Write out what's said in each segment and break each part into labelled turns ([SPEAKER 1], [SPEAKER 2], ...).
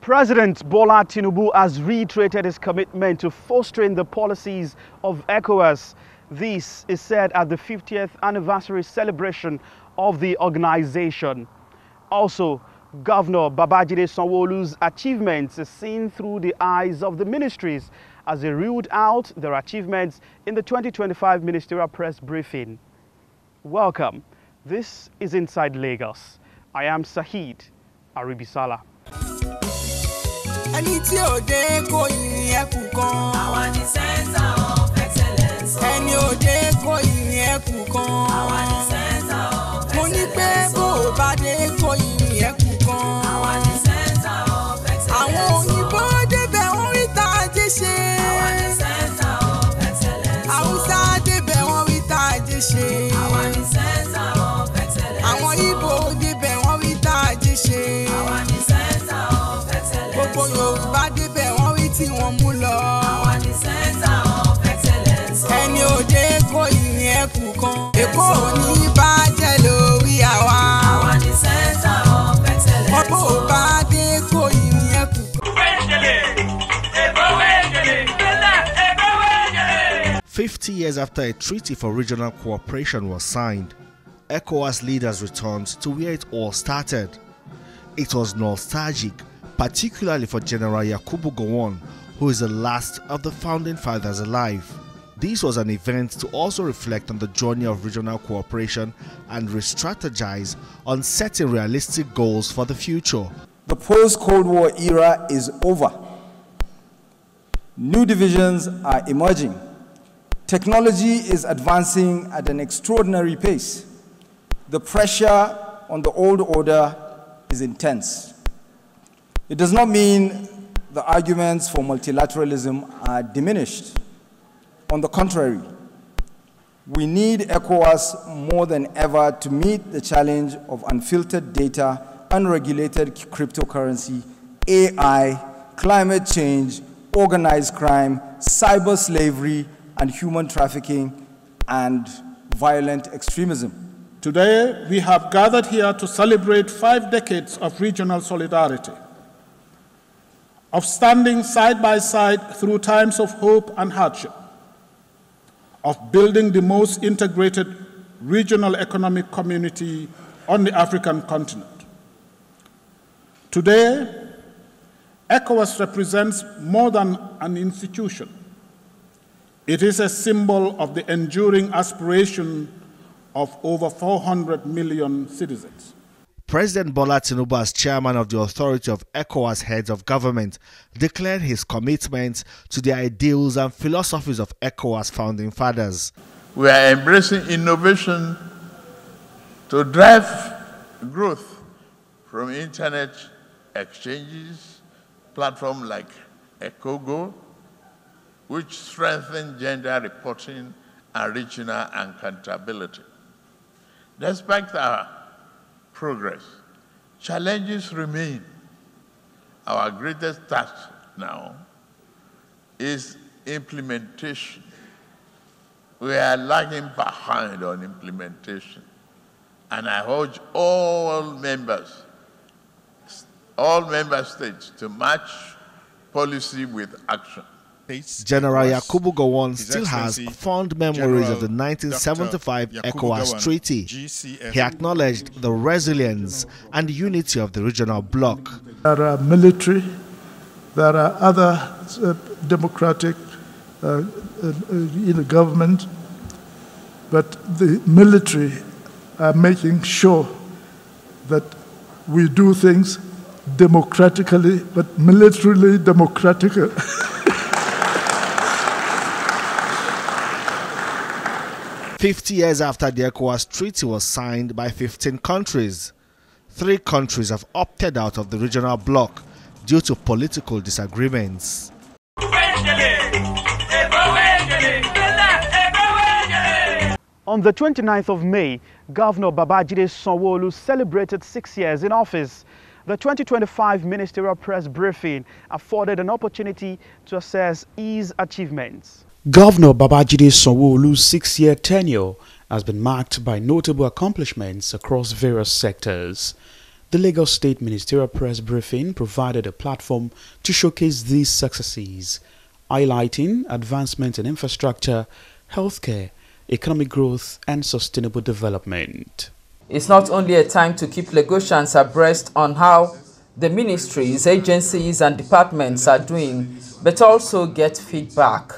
[SPEAKER 1] President Bola Tinubu has reiterated his commitment to fostering the policies of ECOWAS. This is said at the 50th anniversary celebration of the organization. Also, Governor Babajide Sanwo-Olu's achievements are seen through the eyes of the ministries as they ruled out their achievements in the 2025 ministerial press briefing. Welcome. This is Inside Lagos. I am Saheed Aribisala.
[SPEAKER 2] Ẹni tí ò dé kò yìn ẹkù kan. Àwa ni center of excellence. Ẹni ò dé kò yìn ẹkù kan. Àwa ni center of excellence. Mo ní pé bó o bá dé kò yìn ẹkù kan. Àwa ni center of excellence. Àwọn òyìnbó débẹ̀ wọ́n rí tá a jẹ́ ṣe. Àwa ni center of excellence. Haúsá débẹ̀ wọ́n rí tá a jẹ́ ṣe. Àwa ni center of excellence. Àwọn Ìgbò débẹ̀ wọ́n rí tá a jẹ́ ṣe. Àwa ni center of excellence. Gbogbo Yorùbá débẹ̀ wọ́n rí tí wọ́n mú lọ. Àwa ni center of excellence. Ẹni òde kò yìn ẹkù kan. Èkó ò ní bàjẹ́ lórí àwa. Àwa ni center of excellence. Ọ̀pọ̀ ò bá dé kò yìn ẹkù kan.
[SPEAKER 3] 50 years after a treaty for regional cooperation was signed, ECOWAS leaders returned to where it all started. It was nostalgic, particularly for General Yakubu Gowon, who is the last of the founding fathers alive. This was an event to also reflect on the journey of regional cooperation and re-strategize on setting realistic goals for the future.
[SPEAKER 4] The post-Cold War era is over. New divisions are emerging. Technology is advancing at an extraordinary pace. The pressure on the old order is intense. It does not mean the arguments for multilateralism are diminished. On the contrary, we need ECOWAS more than ever to meet the challenge of unfiltered data, unregulated cryptocurrency, AI, climate change, organized crime, cyber slavery, and human trafficking and violent extremism.
[SPEAKER 5] Today, we have gathered here to celebrate 5 decades of regional solidarity, of standing side by side through times of hope and hardship, of building the most integrated regional economic community on the African continent. Today, ECOWAS represents more than an institution. It is a symbol of the enduring aspiration of over 400 million citizens.
[SPEAKER 3] President Bola Tinubu, as chairman of the authority of ECOWAS heads of government, declared his commitment to the ideals and philosophies of ECOWAS founding fathers.
[SPEAKER 6] We are embracing innovation to drive growth from internet exchanges, platforms like ECOGO, which strengthen gender reporting and regional accountability. Despite our progress, challenges remain. Our greatest task now is implementation. We are lagging behind on implementation. And I urge all member states to match policy with action.
[SPEAKER 3] General Yakubu Gowon still has fond memories of the 1975 ECOWAS Treaty. He acknowledged the resilience and unity of the regional bloc.
[SPEAKER 7] There are military, there are other democratic in the government, but the military are making sure that we do things democratically, but militarily democratically.
[SPEAKER 3] 50 years after the ECOWAS Treaty was signed by 15 countries, 3 countries have opted out of the regional bloc due to political disagreements.
[SPEAKER 1] On the 29th of May, Governor Babajide Sanwo-Olu celebrated 6 years in office. The 2025 ministerial press briefing afforded an opportunity to assess his achievements.
[SPEAKER 8] Governor Babajide Sanwo-Olu's 6-year tenure has been marked by notable accomplishments across various sectors. The Lagos State Ministerial Press Briefing provided a platform to showcase these successes, highlighting advancement in infrastructure, healthcare, economic growth and sustainable development.
[SPEAKER 9] It's not only a time to keep Lagosians abreast on how the ministries, agencies and departments are doing, but also get feedback.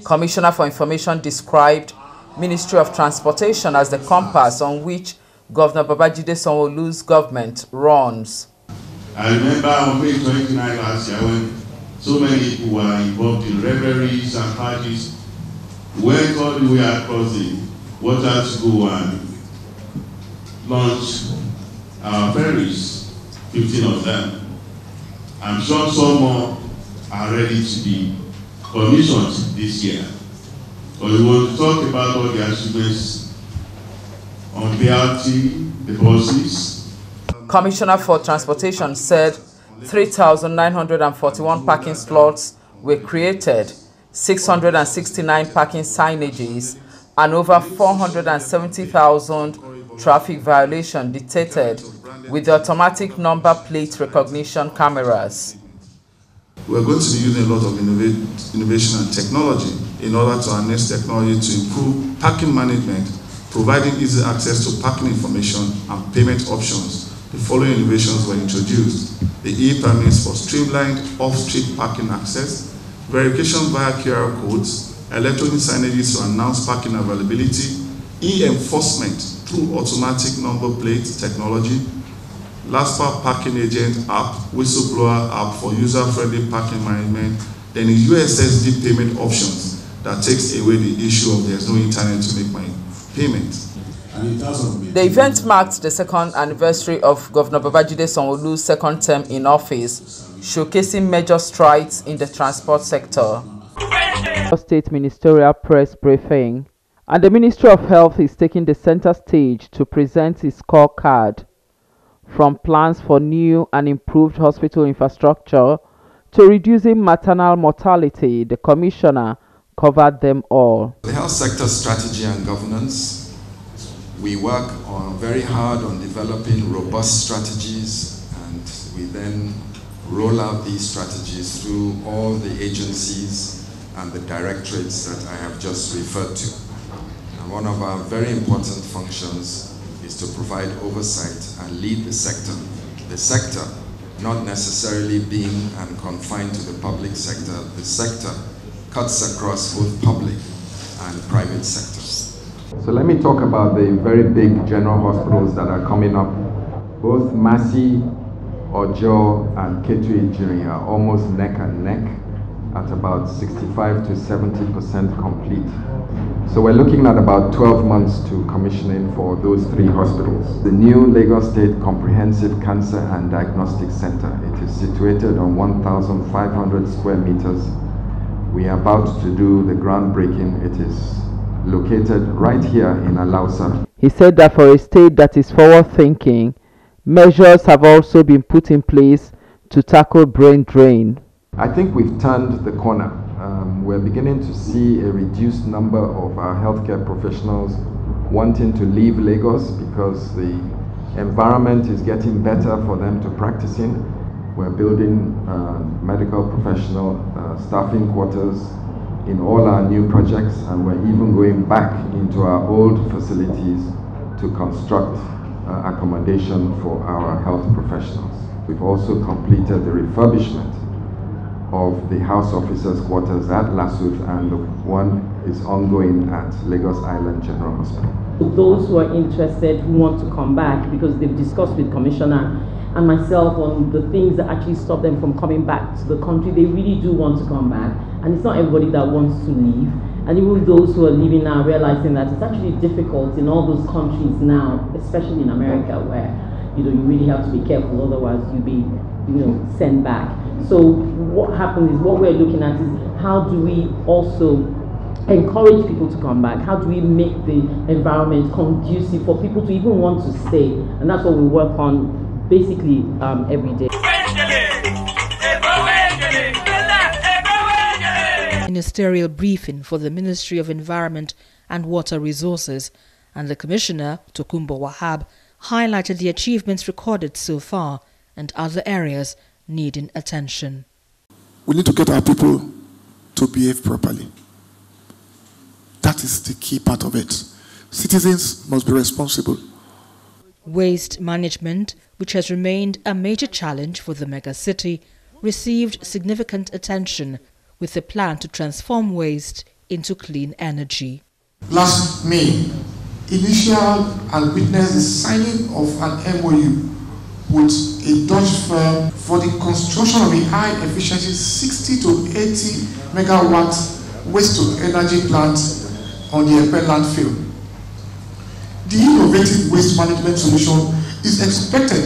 [SPEAKER 9] Commissioner for Information described Ministry of Transportation as the compass on which Governor Babajide Sanwo-Olu's government runs.
[SPEAKER 10] I remember on May 29 last year when so many people were involved in revelries and parties, went all the way across the water to go and launch our ferries, 15 of them. I'm sure some more are ready to be commissioned this year. But we want to talk about all the achievements on BRT, the buses.
[SPEAKER 9] Commissioner for Transportation said 3,941 parking slots were created, 669 parking signages, and over 470,000 traffic violations detected with the automatic number plate recognition cameras.
[SPEAKER 11] We're going to be using a lot of innovation and technology in order to harness technology to improve parking management, providing easy access to parking information and payment options. The following innovations were introduced: the e-permits for streamlined off-street parking access, verification via QR codes, electronic signages to announce parking availability, e-enforcement through automatic number plate technology, LastPass parking agent app, whistleblower app for user-friendly parking management, then a USSD payment options that takes away the issue of there's no internet to make my payment.
[SPEAKER 9] The event marked the second anniversary of Governor Babajide Sanwo-Olu's second term in office, showcasing major strides in the transport sector. State Ministerial Press Briefing, and the Ministry of Health is taking the center stage to present its scorecard. From plans for new and improved hospital infrastructure to reducing maternal mortality, the Commissioner covered them all.
[SPEAKER 12] The health sector strategy and governance. We work very hard on developing robust strategies, and we then roll out these strategies through all the agencies and the directorates that I have just referred to. And one of our very important functions is to provide oversight and lead the sector. The sector not necessarily being and confined to the public sector. The sector cuts across both public and private sectors. So let me talk about the very big general hospitals that are coming up. Both Massey, Ojo, and Ketu Ejiri are almost neck and neck at about 65 to 70% complete. So we're looking at about 12 months to commissioning for those three hospitals. The new Lagos State Comprehensive Cancer and Diagnostic Center. It is situated on 1,500 square meters. We are about to do the groundbreaking. It is located right here in Alausa.
[SPEAKER 9] He said that for a state that is forward-thinking, measures have also been put in place to tackle brain drain.
[SPEAKER 12] I think we've turned the corner. We're beginning to see a reduced number of our healthcare professionals wanting to leave Lagos because the environment is getting better for them to practice in. We're building medical professional staffing quarters in all our new projects, and we're even going back into our old facilities to construct accommodation for our health professionals. We've also completed the refurbishment of the House Officers' Quarters at Lasut, and one is ongoing at Lagos Island General Hospital.
[SPEAKER 13] Those who are interested, who want to come back, because they've discussed with Commissioner and myself on the things that actually stop them from coming back to the country, they really do want to come back. And it's not everybody that wants to leave. And even those who are leaving now realizing that it's actually difficult in all those countries now, especially in America, where you really have to be careful, otherwise you'll be sent back. So what happens is, what we're looking at is how do we also encourage people to come back? How do we make the environment conducive for people to even want to stay? And that's what we work on basically every day.
[SPEAKER 14] Ministerial briefing for the Ministry of Environment and Water Resources, and the Commissioner, Tokunbo Wahab, highlighted the achievements recorded so far and other areas needing attention.
[SPEAKER 15] We need to get our people to behave properly. That is the key part of it. Citizens must be responsible.
[SPEAKER 14] Waste management, which has remained a major challenge for the megacity, received significant attention with a plan to transform waste into clean energy.
[SPEAKER 16] Last May, initial and witnessed the signing of an MOU with a Dutch firm for the construction of a high-efficiency 60 to 80 megawatt waste-to-energy plant on the Epe landfill. The innovative waste management solution is expected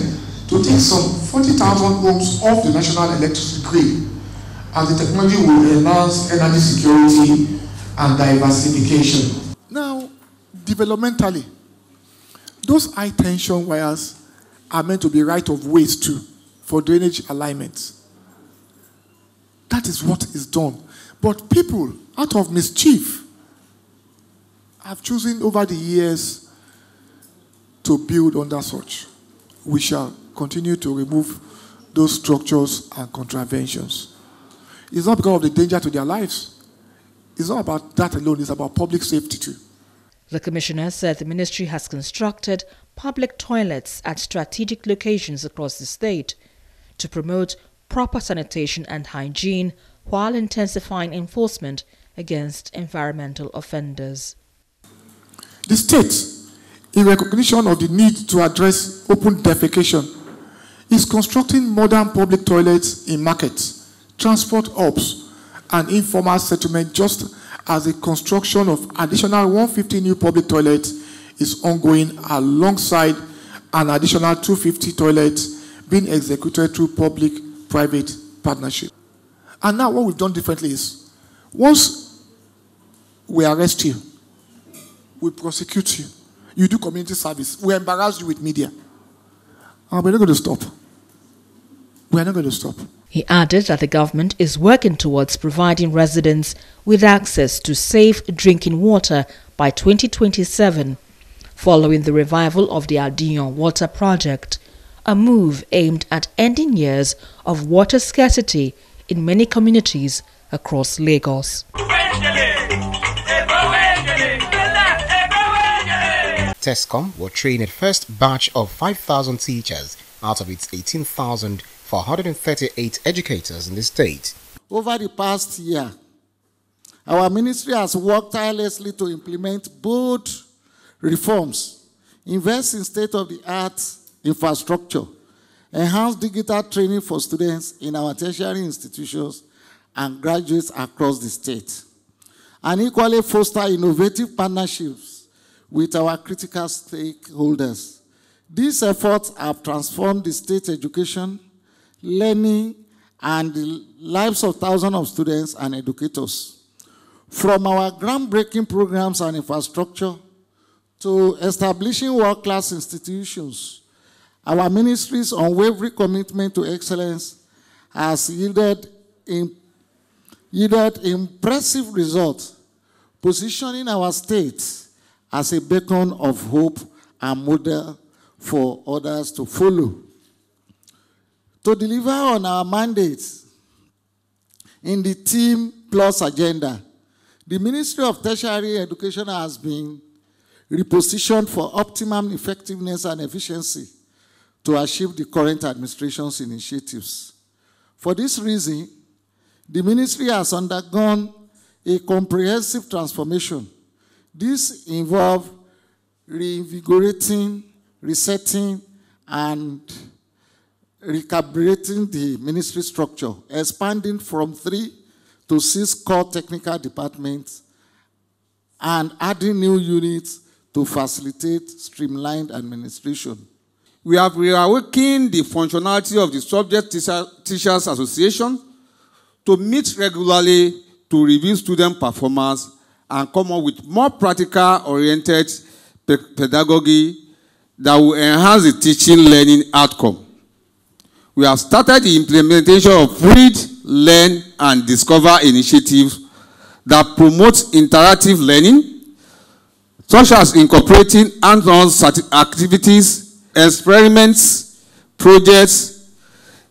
[SPEAKER 16] to take some 40,000 homes off the national electricity grid, as the technology will enhance energy security and diversification.
[SPEAKER 15] Now, developmentally, those high-tension wires are meant to be right of ways too, for drainage alignment. That is what is done. But people, out of mischief, have chosen over the years to build under such. We shall continue to remove those structures and contraventions. It's not because of the danger to their lives. It's not about that alone. It's about public safety too.
[SPEAKER 14] The commissioner said the ministry has constructed public toilets at strategic locations across the state to promote proper sanitation and hygiene while intensifying enforcement against environmental offenders.
[SPEAKER 15] The state, in recognition of the need to address open defecation, is constructing modern public toilets in markets, transport hubs, and informal settlement, just as the construction of additional 150 new public toilets is ongoing alongside an additional 250 toilets being executed through public-private partnership. And now what we've done differently is, once we arrest you, we prosecute you, you do community service, we embarrass you with media. And we're not going to stop. We're not going to stop.
[SPEAKER 14] He added that the government is working towards providing residents with access to safe drinking water by 2027, following the revival of the Adion Water Project, a move aimed at ending years of water scarcity in many communities across Lagos.
[SPEAKER 17] TESCOM will train its first batch of 5,000 teachers out of its 18,438 educators in the state.
[SPEAKER 18] Over the past year, our ministry has worked tirelessly to implement bold reforms, invest in state-of-the-art infrastructure, enhance digital training for students in our tertiary institutions and graduates across the state, and equally foster innovative partnerships with our critical stakeholders. These efforts have transformed the state education, learning, and the lives of thousands of students and educators. From our groundbreaking programs and infrastructure to establishing world-class institutions, our ministry's unwavering commitment to excellence has yielded impressive results, positioning our state as a beacon of hope and model for others to follow. To deliver on our mandates in the Team Plus agenda, the Ministry of Tertiary Education has been repositioned for optimum effectiveness and efficiency to achieve the current administration's initiatives. For this reason, the ministry has undergone a comprehensive transformation. This involves reinvigorating, resetting, and recalibrating the ministry structure, expanding from 3 to 6 core technical departments, and adding new units to facilitate streamlined administration.
[SPEAKER 19] We have reawakened the functionality of the Subject Teachers Association to meet regularly to review student performance and come up with more practical-oriented pedagogy that will enhance the teaching learning outcome. We have started the implementation of Read, Learn, and Discover initiatives that promote interactive learning, such as incorporating hands-on activities experiments, projects.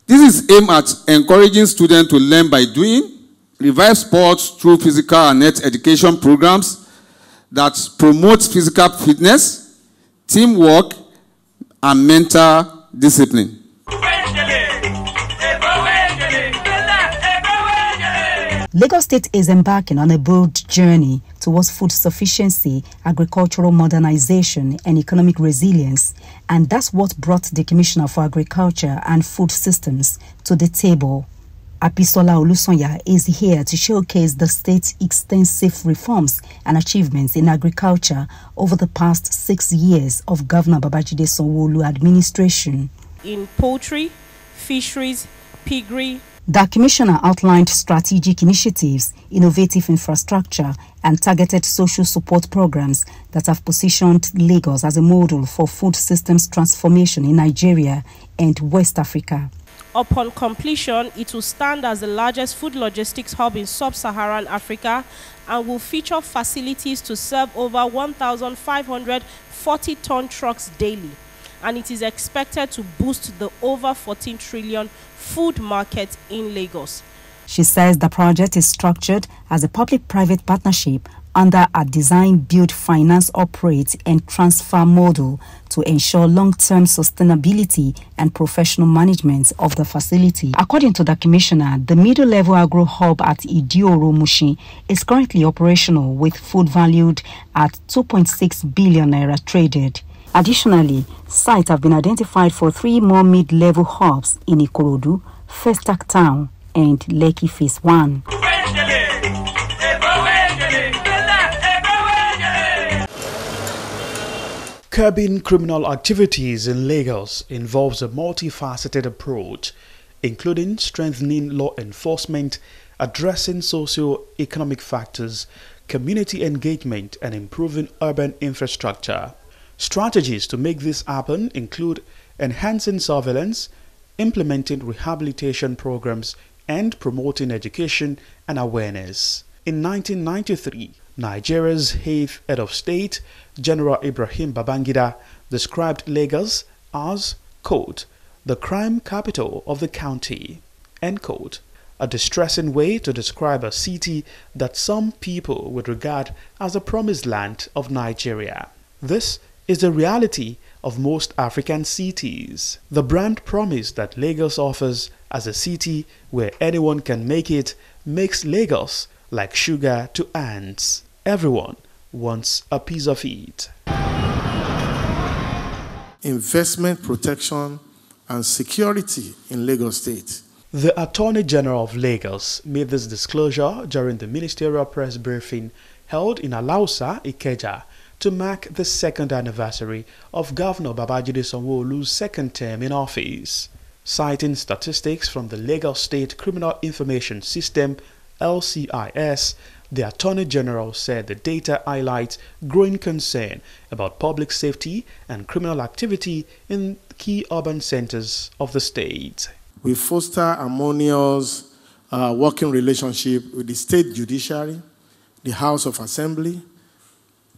[SPEAKER 19] This is aimed at encouraging students to learn by doing, revive sports through physical and health education programs that promote physical fitness, teamwork, and mental discipline.
[SPEAKER 20] Lagos State is embarking on a bold journey towards food sufficiency, agricultural modernization, and economic resilience. And that's what brought the Commissioner for Agriculture and Food Systems to the table. Abisola Olusonya is here to showcase the state's extensive reforms and achievements in agriculture over the past 6 years of Governor Babajide Sanwo-Olu administration.
[SPEAKER 21] In poultry, fisheries, piggery.
[SPEAKER 20] The Commissioner outlined strategic initiatives, innovative infrastructure, and targeted social support programs that have positioned Lagos as a model for food systems transformation in Nigeria and West Africa.
[SPEAKER 21] Upon completion, it will stand as the largest food logistics hub in sub-Saharan Africa and will feature facilities to serve over 1,500 40-ton trucks daily. And it is expected to boost the over 14 trillion food market in Lagos.
[SPEAKER 20] She says the project is structured as a public-private partnership under a design, build, finance, operate, and transfer model to ensure long-term sustainability and professional management of the facility. According to the Commissioner, the middle-level agro hub at Idioro Mushin is currently operational with food valued at 2.6 billion naira traded. Additionally, sites have been identified for 3 more mid-level hubs in Ikorodu, Festac Town, and Lekki Phase 1.
[SPEAKER 8] Curbing criminal activities in Lagos involves a multifaceted approach, including strengthening law enforcement, addressing socio-economic factors, community engagement, and improving urban infrastructure. Strategies to make this happen include enhancing surveillance, implementing rehabilitation programs, and promoting education and awareness. In 1993, Nigeria's 8th head of state, General Ibrahim Babangida, described Lagos as, quote, the crime capital of the country, end quote, a distressing way to describe a city that some people would regard as the promised land of Nigeria. This is the reality of most African cities. The brand promise that Lagos offers as a city where anyone can make it makes Lagos like sugar to ants. Everyone wants a piece of it.
[SPEAKER 7] Investment protection and security in Lagos State.
[SPEAKER 8] The Attorney General of Lagos made this disclosure during the ministerial press briefing held in Alausa, Ikeja, to mark the 2nd anniversary of Governor Babajide Sanwo-Olu's 2nd term in office. Citing statistics from the Lagos State Criminal Information System, LCIS, the Attorney General said the data highlights growing concern about public safety and criminal activity in key urban centers of the state.
[SPEAKER 7] We foster harmonious working relationship with the state judiciary, the House of Assembly,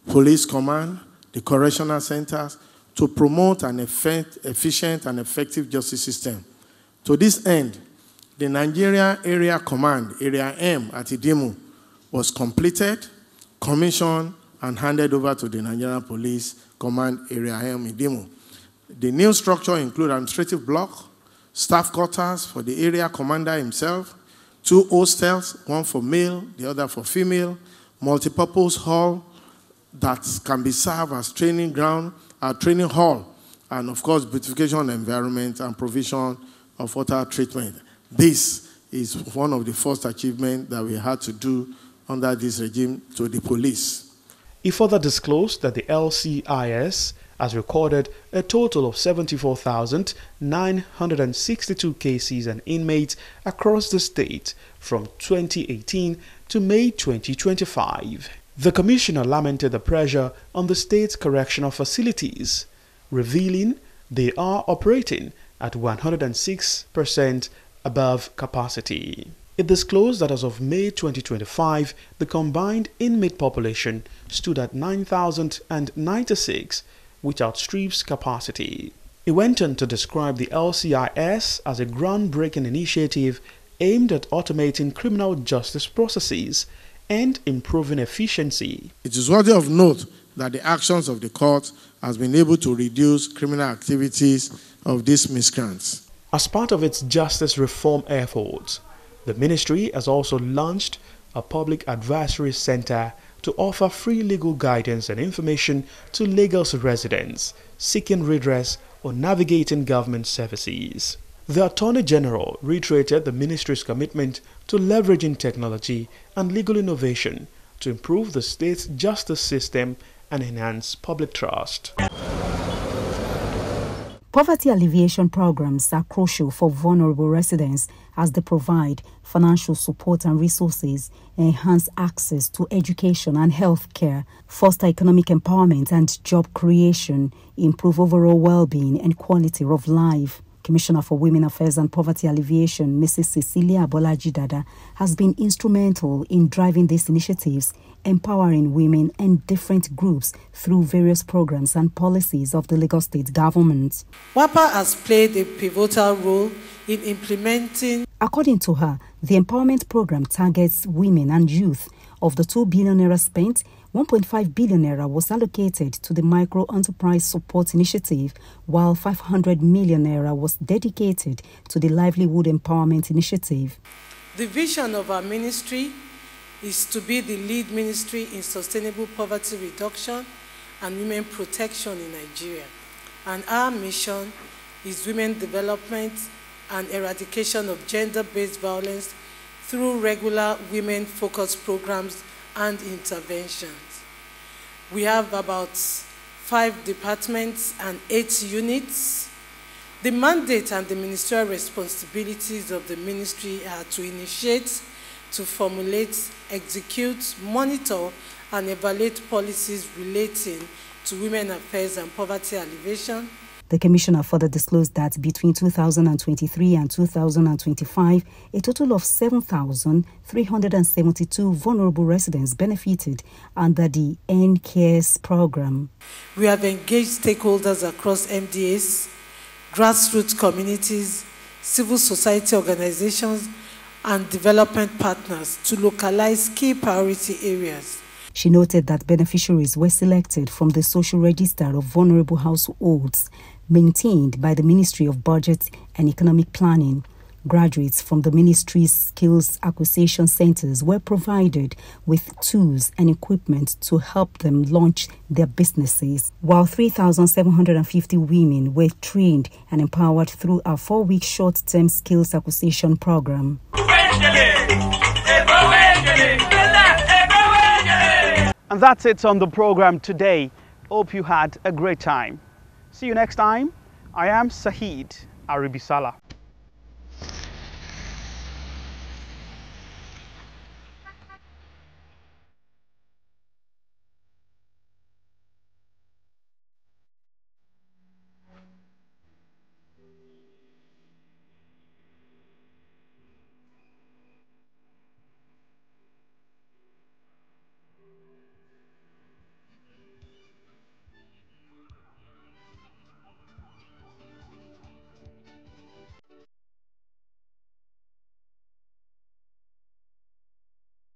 [SPEAKER 7] Police Command, the correctional centers, to promote an efficient and effective justice system. To this end, the Nigeria Area Command, Area M at Idimu, was completed, commissioned, and handed over to the Nigerian Police Command, Area M, Idimu. The new structure includes administrative block, staff quarters for the area commander himself, 2 hostels, one for male, the other for female, multipurpose hall, that can be served as training ground, training hall, and of course, beautification environment and provision of water treatment. This is one of the first achievements that we had to do under this regime to the police.
[SPEAKER 8] He further disclosed that the LCIS has recorded a total of 74,962 cases and inmates across the state from 2018 to May 2025. The Commissioner lamented the pressure on the state's correctional facilities, revealing they are operating at 106% above capacity. It disclosed that as of May 2025, the combined inmate population stood at 9,096, which outstrips capacity. He went on to describe the LCIS as a groundbreaking initiative aimed at automating criminal justice processes and improving efficiency.
[SPEAKER 7] It is worthy of note that the actions of the court has been able to reduce criminal activities of these miscreants.
[SPEAKER 8] As part of its justice reform efforts, the ministry has also launched a public advisory center to offer free legal guidance and information to Lagos residents seeking redress or navigating government services. The Attorney General reiterated the ministry's commitment to leveraging technology and legal innovation to improve the state's justice system and enhance public trust.
[SPEAKER 20] Poverty alleviation programs are crucial for vulnerable residents as they provide financial support and resources, enhance access to education and health care, foster economic empowerment and job creation, improve overall well-being and quality of life. Commissioner for Women Affairs and Poverty Alleviation, Mrs. Cecilia Abolaji-Dada, has been instrumental in driving these initiatives, empowering women and different groups through various programs and policies of the Lagos State government.
[SPEAKER 2] WAPA has played a pivotal role in implementing.
[SPEAKER 20] According to her, the empowerment program targets women and youth. Of the 2 billion naira spent, 1.5 billion naira was allocated to the Micro Enterprise Support Initiative, while 500 million naira was dedicated to the Livelihood Empowerment Initiative.
[SPEAKER 2] The vision of our ministry is to be the lead ministry in sustainable poverty reduction and women protection in Nigeria. And our mission is women development and eradication of gender-based violence through regular women-focused programs and interventions. We have about 5 departments and 8 units. The mandate and the ministerial responsibilities of the ministry are to initiate, to formulate, execute, monitor, and evaluate policies relating to women affairs and poverty alleviation.
[SPEAKER 20] The Commissioner further disclosed that between 2023 and 2025, a total of 7,372 vulnerable residents benefited under the NCARES program.
[SPEAKER 2] We have engaged stakeholders across MDAs, grassroots communities, civil society organizations, and development partners to localize key priority areas.
[SPEAKER 20] She noted that beneficiaries were selected from the social register of vulnerable households maintained by the Ministry of Budget and Economic Planning. Graduates from the ministry's skills acquisition centers were provided with tools and equipment to help them launch their businesses, while 3,750 women were trained and empowered through a 4-week short-term skills acquisition program.
[SPEAKER 1] And that's it on the program today. Hope you had a great time. See you next time. I am Sahid Aribisala.